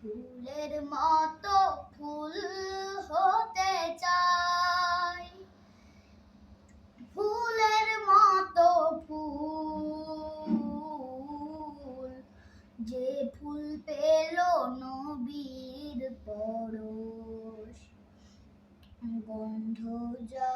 ফুলের মতো ফুল হতে চাই, ফুলের মতো ফুল, যে ফুল পেল নবীর পরশ, গন্ধ যা